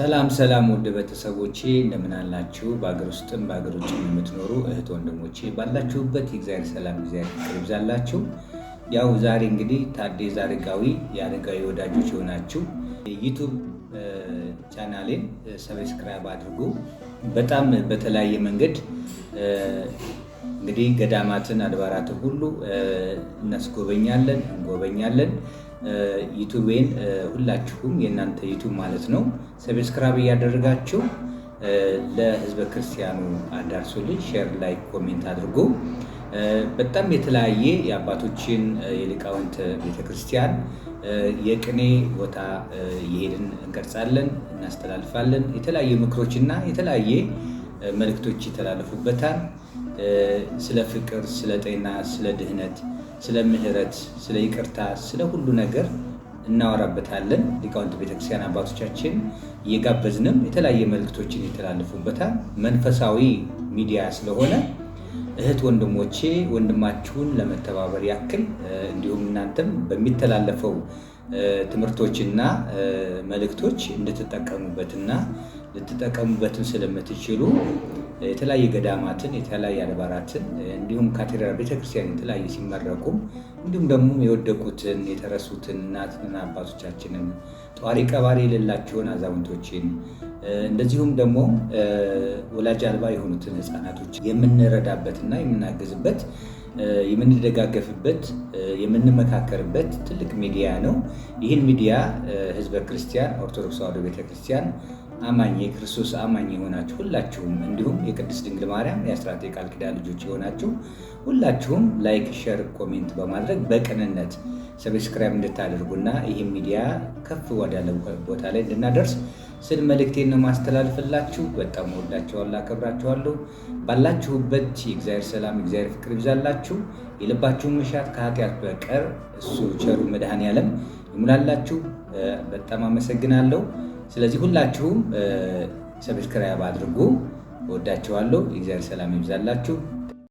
ሰላም ሰላም ውድ ቤተሰቦቼ እንደምን አላችሁ? በአገር ውስጥም በአገር ውጭም የምትኖሩ እህት ወንድሞቼ ባላችሁበት የእግዚአብሔር ሰላም እግዚአብሔር ፍቅር ይብዛላችሁ። ያው ዛሬ እንግዲህ ታዴ ዛርጋዊ የአረጋዊ ወዳጆች የሆናችሁ ዩቲዩብ ቻናሌን ሰብስክራይብ አድርጉ። በጣም በተለያየ መንገድ እንግዲህ ገዳማትን አድባራትን ሁሉ እንጎበኛለን። ዩቲዩብን ሁላችሁም የእናንተ ዩቲዩብ ማለት ነው ሰብስክራይብ እያደረጋችሁ ለህዝበ ክርስቲያኑ አዳርሱልኝ። ሼር፣ ላይክ፣ ኮሜንት አድርጉ። በጣም የተለያየ የአባቶችን የሊቃውንት ቤተክርስቲያን የቅኔ ቦታ እየሄድን እንቀርጻለን፣ እናስተላልፋለን። የተለያየ ምክሮችና የተለያየ መልእክቶች ይተላለፉበታል። ስለ ፍቅር፣ ስለ ጤና፣ ስለ ድህነት፣ ስለ ምህረት፣ ስለ ይቅርታ፣ ስለ ሁሉ ነገር እናወራበታለን። ሊቃውንት ቤተክርስቲያን አባቶቻችን እየጋበዝንም የተለያየ መልእክቶችን ይተላለፉበታል። መንፈሳዊ ሚዲያ ስለሆነ እህት ወንድሞቼ ወንድማችሁን ለመተባበር ያክል እንዲሁም እናንተም በሚተላለፈው ትምህርቶችና መልእክቶች እንድትጠቀሙበትና ልትጠቀሙበትን ስለምትችሉ የተለያየ ገዳማትን የተለያየ አድባራትን እንዲሁም ካቴድራል ቤተክርስቲያን የተለያየ ሲመረቁ እንዲሁም ደግሞ የወደቁትን የተረሱትን እናትና አባቶቻችንን ጧሪ ቀባሪ የሌላቸውን አዛውንቶችን እንደዚሁም ደግሞ ወላጅ አልባ የሆኑትን ህፃናቶች የምንረዳበትና የምናግዝበት የምንደጋገፍበት የምንመካከርበት ትልቅ ሚዲያ ነው። ይህን ሚዲያ ህዝበ ክርስቲያን ኦርቶዶክስ ተዋሕዶ ቤተክርስቲያን አማኝ የክርስቶስ አማኝ የሆናችሁ ሁላችሁም እንዲሁም የቅድስት ድንግል ማርያም የአስራት የቃል ኪዳን ልጆች የሆናችሁ ሁላችሁም ላይክ፣ ሼር፣ ኮሜንት በማድረግ በቅንነት ሰብስክራይብ እንድታደርጉና ይህ ሚዲያ ከፍ ወዳለ ቦታ ላይ እንድናደርስ ስል መልእክቴን ማስተላልፍላችሁ። በጣም ወዳችኋለሁ፣ አከብራችኋለሁ። ባላችሁበት የእግዚአብሔር ሰላም እግዚአብሔር ፍቅር ይብዛላችሁ። የልባችሁን መሻት ከኃጢአት በቀር እሱ ቸሩ መድኃኔዓለም ይሙላላችሁ። በጣም አመሰግናለሁ። ስለዚህ ሁላችሁም ሰብስክራይብ አድርጉ። ወዳችኋለሁ። የእግዚአብሔር ሰላም ይብዛላችሁ።